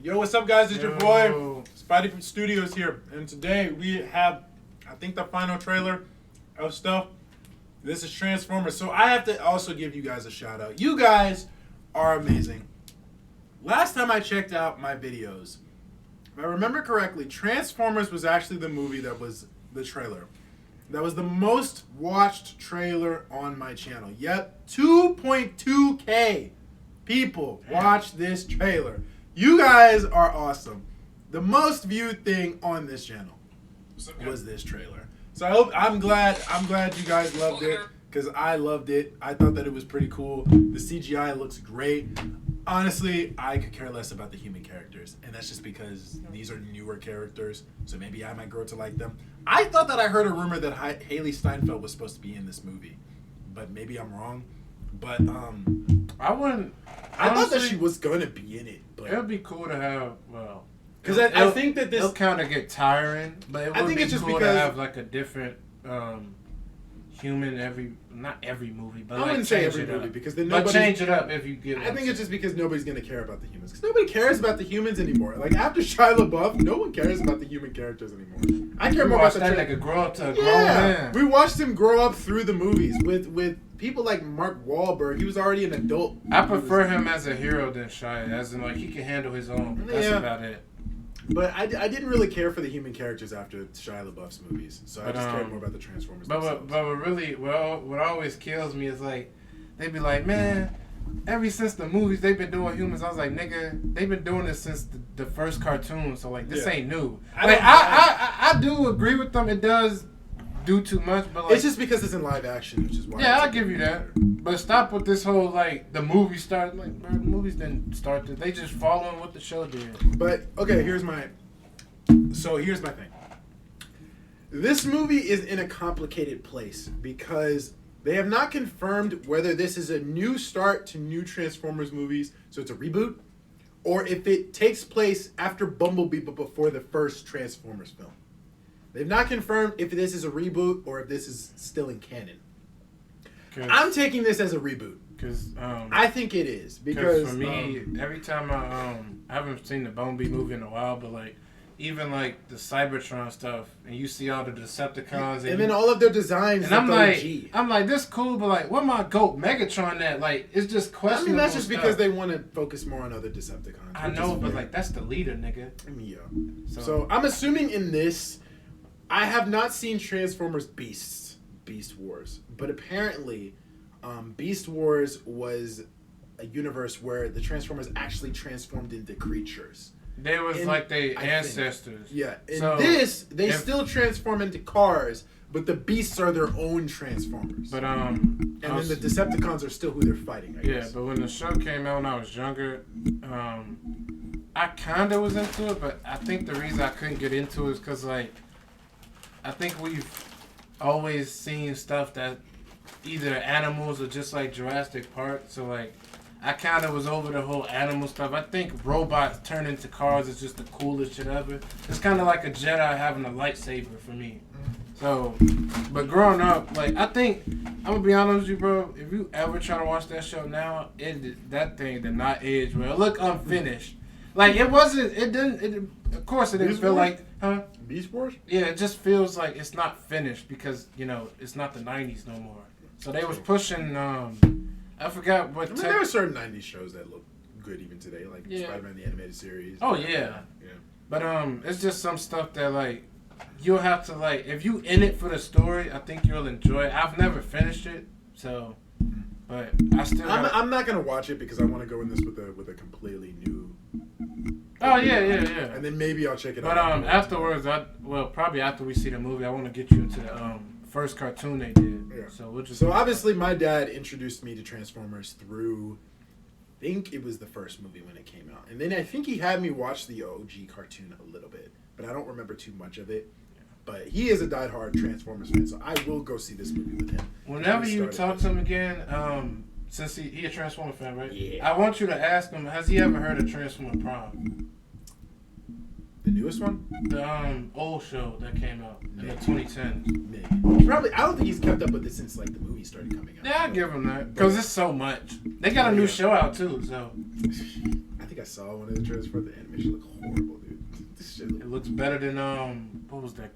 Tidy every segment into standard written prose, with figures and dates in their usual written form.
Yo, what's up, guys? It's your boy, Spidey from Studios here. And today we have, I think, the final trailer of stuff. This is Transformers. So I have to also give you guys a shout out. You guys are amazing. Last time I checked out my videos, if I remember correctly, Transformers was actually the movie that was the trailer. That was the most watched trailer on my channel. Yep, 2.2K people watched this trailer. You guys are awesome. The most viewed thing on this channel was this trailer. So I'm glad you guys loved it, because I loved it. I thought that it was pretty cool. The CGI looks great. Honestly, I could care less about the human characters, and that's just because these are newer characters, so maybe I might grow to like them. I thought that I heard a rumor that Haley Steinfeld was supposed to be in this movie, but maybe I'm wrong. But I wouldn't. I thought that she was gonna be in it, but it would be cool to have. Because I think that this it'll kind of get tiring, but it would be cool to have like a different human not every movie, but I wouldn't say every movie, because then but change it up if you get. I think it's just because nobody's gonna care about the humans, because nobody cares about the humans anymore. Like after Shia LaBeouf, no one cares about the human characters anymore. I care more about that nigga grow up to a grown man. man. We watched him grow up through the movies with people like Mark Wahlberg. He was already an adult. I prefer him as a hero than Shia, as in like he can handle his own. That's about it. But I didn't really care for the human characters after Shia LaBeouf's movies, so I just cared more about the Transformers. But what always kills me is like they be like, man, ever since the movies they've been doing humans. I was like, nigga, they've been doing this since the first cartoon, so like this ain't new. I do agree with them. It does do too much, but like, it's just because it's in live action, which is why. Yeah, I'll give you that. But stop with this whole like the movie started. Like, bro, the movies didn't start. They just following what the show did. But okay, here's my thing. This movie is in a complicated place because they have not confirmed whether this is a new start to new Transformers movies, so it's a reboot, or if it takes place after Bumblebee but before the first Transformers film. They've not confirmed if this is a reboot or if this is still in canon. I'm taking this as a reboot. Because I think it is, because for me, every time I haven't seen the Bumblebee movie in a while, but like even like the Cybertron stuff, and you see all the Decepticons, and then all of their designs. And I'm like, this cool, but like, what my goat Megatron at? Like, it's just questionable. I mean, that's just because they want to focus more on other Decepticons. I know, but like, that's the leader, nigga. I mean, yeah. So I'm assuming in this. I have not seen Transformers Beast Wars, but apparently Beast Wars was a universe where the Transformers actually transformed into creatures. They was like their ancestors. Yeah, in this, they still transform into cars, but the Beasts are their own Transformers. But and then the Decepticons are still who they're fighting, I guess. Yeah, but when the show came out when I was younger, I kind of was into it, but I think the reason I couldn't get into it is because like, I think we've always seen stuff that either animals or just like Jurassic Park. So like, I kind of was over the whole animal stuff. I think robots turn into cars is just the coolest shit ever. It's kind of like a Jedi having a lightsaber for me. So, but growing up, like I think I'm gonna be honest with you, bro. If you ever try to watch that show now, that thing did not age well. It looked unfinished. Like it wasn't. It didn't. Of course, it didn't feel like. Huh? Beast Wars? Yeah, it just feels like it's not finished because, it's not the 90s no more. So they was pushing, I forgot what... I mean, there are certain 90s shows that look good even today, like Spider-Man the Animated Series. Oh, yeah. But it's just some stuff that, like, you'll have to, like, if you in it for the story, I think you'll enjoy it. I've never finished it, so... But I still... I'm not going to watch it because I want to go in this with a completely new... Oh, yeah. And then maybe I'll check it out. But afterwards, probably after we see the movie, I want to get you into the first cartoon they did. Yeah. So obviously my dad introduced me to Transformers through, I think it was the first movie when it came out. And then I think he had me watch the OG cartoon a little bit, but I don't remember too much of it. But he is a diehard Transformers fan, so I will go see this movie with him. Whenever you talk to him again, since he a Transformer fan, right? Yeah. I want you to ask him, has he ever heard of Transformer Prime? The newest one? The old show that came out in the 2010s. Maybe. Probably. I don't think he's kept up with it since like the movie started coming out. Yeah, I give him that because it's so much. They got a new show out too, so. I think I saw one of the trailers for the animation. Look horrible, dude. This shit. It looks better than what was that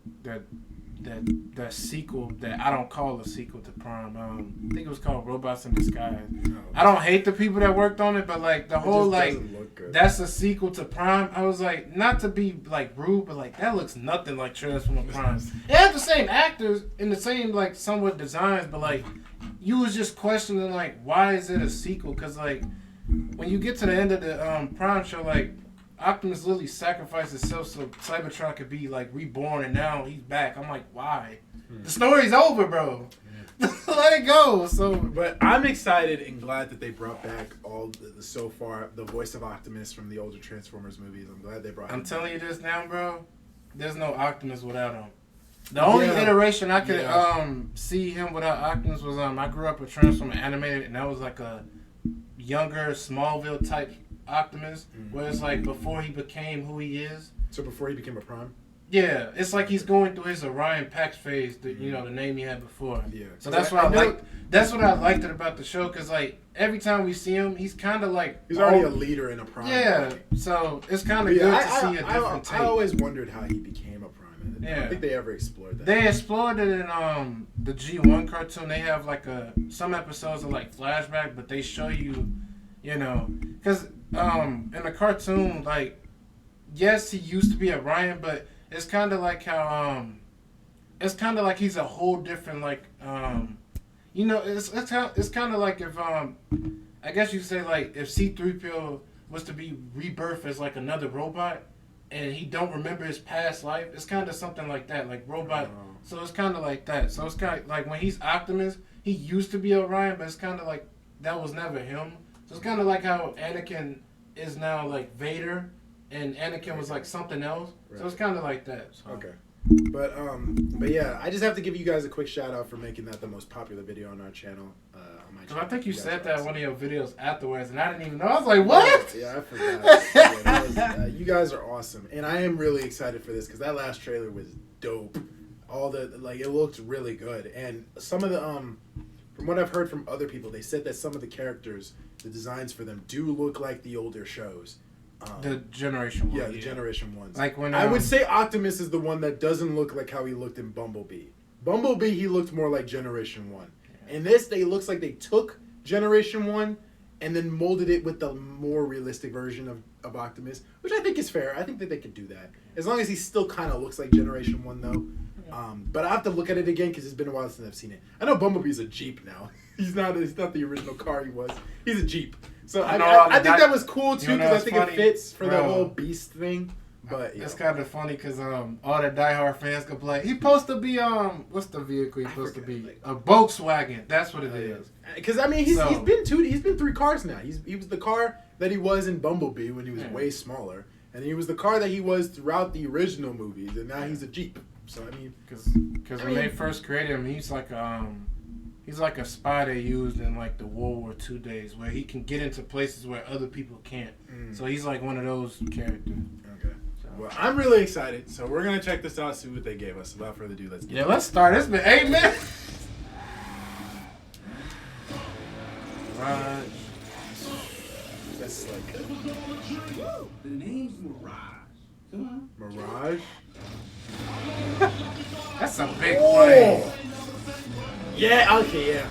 sequel that I don't call a sequel to Prime. I think it was called Robots in Disguise. No, I don't hate the people that worked on it, but like the whole just like doesn't look good. that's a sequel to Prime. I was like, not to be like rude, but like that looks nothing like Transformer Prime. It had the same actors and the same like somewhat designs, but like you was just questioning like why is it a sequel? Because like when you get to the end of the Prime show, like Optimus literally sacrificed himself so Cybertron could be like reborn, and now he's back. I'm like, why? The story's over, bro. Let it go. So, But I'm excited and glad that they brought back all so far the voice of Optimus from the older Transformers movies. I'm glad they brought him I'm telling you back. this now, bro. There's no Optimus without him. The only Yeah. iteration I could Yeah. see him without Optimus was I grew up with Transformer animated, and that was like a younger Smallville type Optimus, where it's like before he became who he is. So before he became a Prime? Yeah, it's like he's going through his Orion Pax phase, the name he had before. Yeah. So that's what I liked. That's what I liked it about the show, because like every time we see him, he's kind of like He's already a leader in a Prime. yeah. movie. So it's kind But of good yeah, to see a different take. I always wondered how he became a Prime. I Yeah. don't think they ever explored that. They explored it in the G1 cartoon. They have like some episodes are like flashback, but they show you, because in the cartoon, like, yes, he used to be Orion, but it's kind of like how it's kind of like he's a whole different like it's kind of like if I guess you could say like if C-3PO was to be rebirthed as like another robot, and he don't remember his past life. It's kind of something like that, like robot. Oh. So it's kind of like that. So it's kind of like when he's Optimus, he used to be Orion, but it's kind of like that was never him. So it's kind of like how Anakin is now like Vader, and Anakin was like something else. Right. So it's kind of like that. So. Okay. But yeah, I just have to give you guys a quick shout out for making that the most popular video on our channel. On my Cause channel. I think you guys said are that in awesome. one of your videos afterwards, and I didn't even know. I was like, what? Yeah, I forgot. Yeah, that was, you guys are awesome, and I am really excited for this because that last trailer was dope. All the it looked really good, and some of the from what I've heard from other people, they said that some of the characters, the designs for them, do look like the older shows. The Generation 1. Yeah, the Generation ones. Like when I would say Optimus is the one that doesn't look like how he looked in Bumblebee. Bumblebee, he looked more like Generation 1. In this, they looks like they took Generation 1 and then molded it with the more realistic version of Optimus, which I think is fair. I think that they could do that. As long as he still kind of looks like Generation 1, though. But I have to look at it again because it's been a while since I've seen it. I know Bumblebee's a Jeep now. He's not the original car he was. He's a Jeep. So I think that was cool, too, because I think it fits for the whole Beast thing. But it's kind of funny because all the diehard fans could play. He's supposed to be what's the vehicle he's supposed to be? A Volkswagen. That's what it is. Because I mean he's been 3 cars now. He was the car that he was in Bumblebee when he was way smaller, and he was the car that he was throughout the original movies, and now he's a Jeep. So I mean, because when they first created him, he's like a spy they used in like the World War II days, where he can get into places where other people can't. So he's like one of those characters. Okay. Well, I'm really excited, so we're gonna check this out, see what they gave us. Without further ado, let's get it. Let's start. It's been 8 minutes. Right. That's like The name's Mirage. Mirage. That's a big play. Oh! Yeah. Okay. Yeah.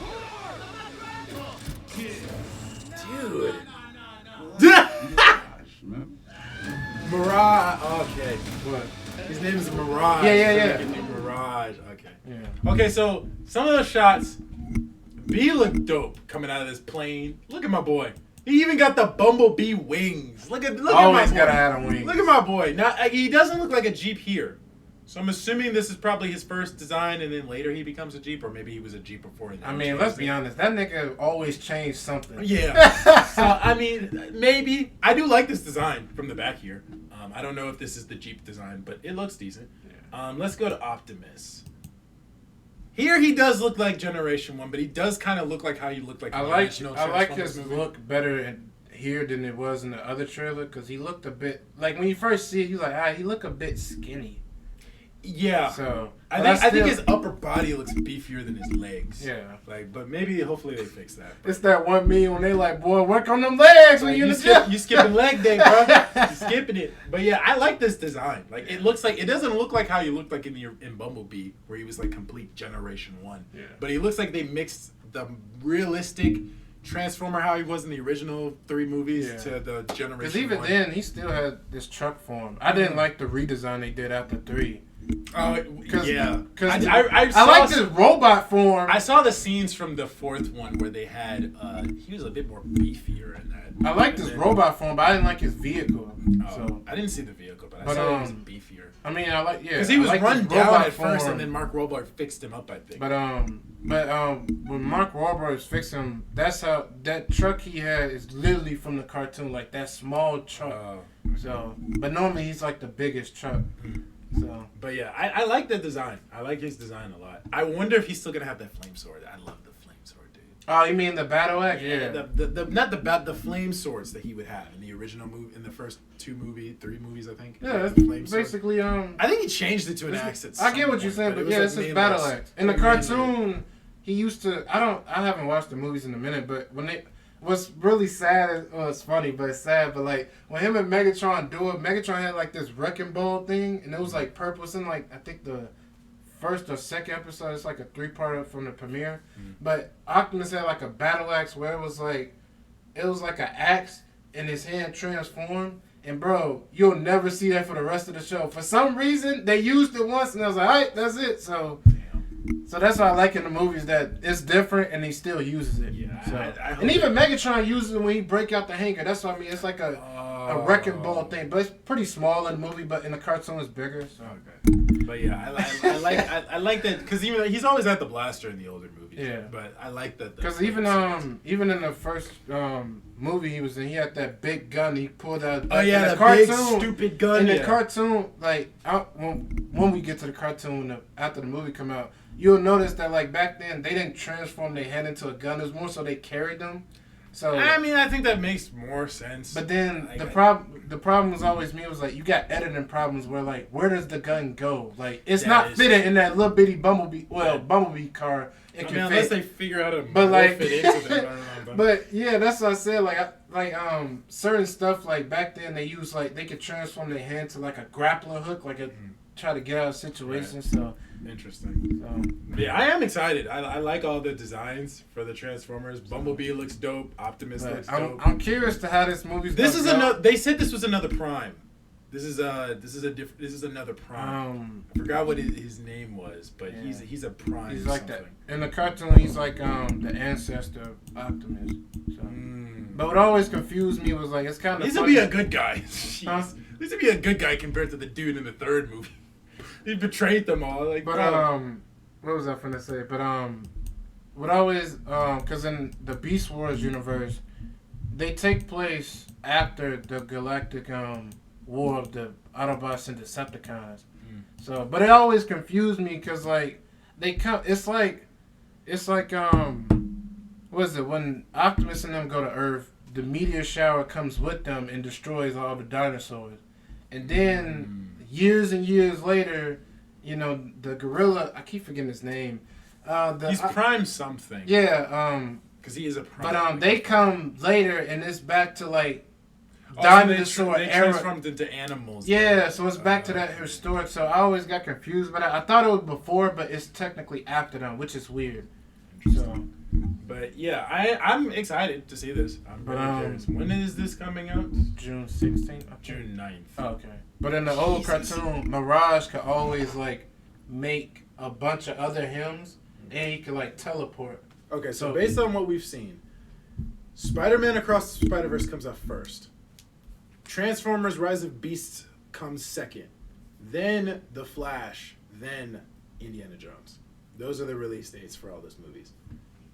Dude. Mirage. Okay. What? His name is Mirage. Yeah. So they can do Mirage. Okay. Yeah. Okay, so some of those shots, B looked dope coming out of this plane. Look at my boy. He even got the Bumblebee wings. Look at my Always boy. gotta have them wings. Look at my boy. Now he doesn't look like a Jeep here. So I'm assuming this is probably his first design, and then later he becomes a Jeep, or maybe he was a Jeep before. I mean, let's be honest. That nigga always changed something. Yeah. So I mean, maybe I do like this design from the back here. I don't know if this is the Jeep design, but it looks decent. Let's go to Optimus. Here he does look like Generation 1, but he does kind of look like how he looked like. I in the like original his Transformers movie. look better here than it was in the other trailer, because he looked a bit like when you first see it, you're like, he look a bit skinny. Yeah. So I think his upper body looks beefier than his legs. Yeah. Like, but maybe hopefully they fix that. It's that one meme when they like, boy, work on them legs when Like, you in the gym. you skipping leg day, bro. You skipping it. But yeah, I like this design. Like, it looks like, it doesn't look like how he looked like in Bumblebee, where he was like complete Generation 1. Yeah. But he looks like they mixed the realistic Transformer how he was in the original 3 movies Yeah. to the Generation Because even 1. then, he still had this truck form. I didn't like the redesign they did after 3. Oh, yeah. Because I I like this robot form. I saw the scenes from the 4th one where they had, he was a bit more beefier in that. I like this robot form, but I didn't like his vehicle. Oh, So I didn't see the vehicle, but I But, saw he was um, beefier. I mean, I like Because he was I like run this down robot at first, form. and then Mark Wahlberg fixed him up, I think. But when Mark Wahlberg is fixing him, that's how that truck he had is literally from the cartoon, like that small truck. So, but normally he's like the biggest truck. So, But yeah, I like the design. I like his design a lot. I wonder if he's still gonna have that flame sword. I love the flame sword, dude. oh, you mean the battle axe? Yeah. The flame swords that he would have in the original movie, in the first 3 movies, I think. Yeah, the it's flame sword. basically I think he changed it to an axe. I get what you're saying, but yeah, it's his battle axe. In the cartoon, he used to. I haven't watched the movies in a minute, but when they. What's really sad, it's funny, but it's sad, but like when him and Megatron do it, Megatron had like this wrecking ball thing, and it was like purple. It's in like, I think the first or second episode, it's like a 3-part from the premiere. But Optimus had like a battle axe where it was like an axe and his hand transformed. And bro, you'll never see that for the rest of the show. For some reason, they used it once, and I was like, all right, that's it. So that's what I like in the movies, that it's different and he still uses it. Yeah, So, I hope and even Megatron uses it when he break out the hanger. That's what I mean. It's like a wrecking ball thing, but it's pretty small in the movie. But in the cartoon, it's bigger. So. Okay. But yeah, I like that because even he's always had the blaster in the older movies. Yeah. But I like that. Because even in the first movie he was in, he had that big gun he pulled out. Oh yeah, in that big stupid gun. In the cartoon, like when we get to the cartoon after the movie come out, you'll notice that like back then they didn't transform their head into a gun. It was more so they carried them. So I mean, I think that makes more sense. But then the problem was always me was like you got editing problems where like where does the gun go? Like it's not fitting in that little bitty Bumblebee Bumblebee car. It can unless fit. they figure out a But like, fit into them. but yeah, that's what I said. Like certain stuff like back then they used like they could transform their hand to like a grappler hook, like a try to get out of situations. Right. So interesting. So yeah, I am excited. I like all the designs for the Transformers. Bumblebee looks dope. Optimus looks dope. I'm curious to how this movie's. This is another. They said this was another Prime. This is another Prime. I forgot what his name was, but yeah. he's a Prime. He's like something. that in the cartoon. He's like the ancestor of Optimus. So. But what always confused me was like it's kind of. He's to be a good guy. He's to be a good guy compared to the dude in the 3rd movie. He betrayed them all. Like, but what was I finna say? But what always because in the Beast Wars universe, they take place after the galactic war of the Autobots and Decepticons. So, but it always confused me because like they come. It's like what is it when Optimus and them go to Earth? The meteor shower comes with them and destroys all the dinosaurs, and then. Years and years later, you know, the gorilla, I keep forgetting his name. He's Prime something. Yeah, because he is a Prime. But they come later and it's back to like dinosaur era. They transformed into animals. Yeah, so it's back to that historic. So I always got confused, but I thought it was before, but it's technically after them, which is weird. So, but yeah, I'm excited to see this. I'm really curious. When is this coming out? June 16th? June 9th. Oh, okay. But in the old cartoon, Mirage could always like make a bunch of other hymns, and he could like teleport. Okay, so based on what we've seen, Spider-Man Across the Spider-Verse comes out first. Transformers: Rise of Beasts comes second. Then The Flash. Then Indiana Jones. Those are the release dates for all those movies,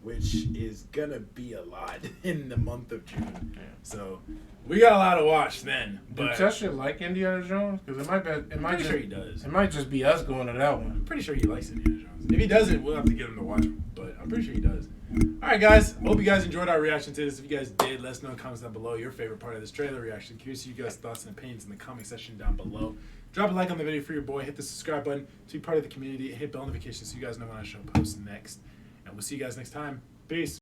which is gonna be a lot in the month of June. Yeah. So we got a lot to watch then. But do Tesha like Indiana Jones? Because I'm sure he does. It might just be us going to that one. I'm pretty sure he likes Indiana Jones. If he doesn't, we'll have to get him to watch him. But I'm pretty sure he does. All right, guys. Hope you guys enjoyed our reaction to this. If you guys did, let us know in the comments down below your favorite part of this trailer reaction. Curious to you guys' thoughts and opinions in the comment section down below. Drop a like on the video for your boy. Hit the subscribe button to be part of the community. Hit bell notifications so you guys know when I show post next. And we'll see you guys next time. Peace.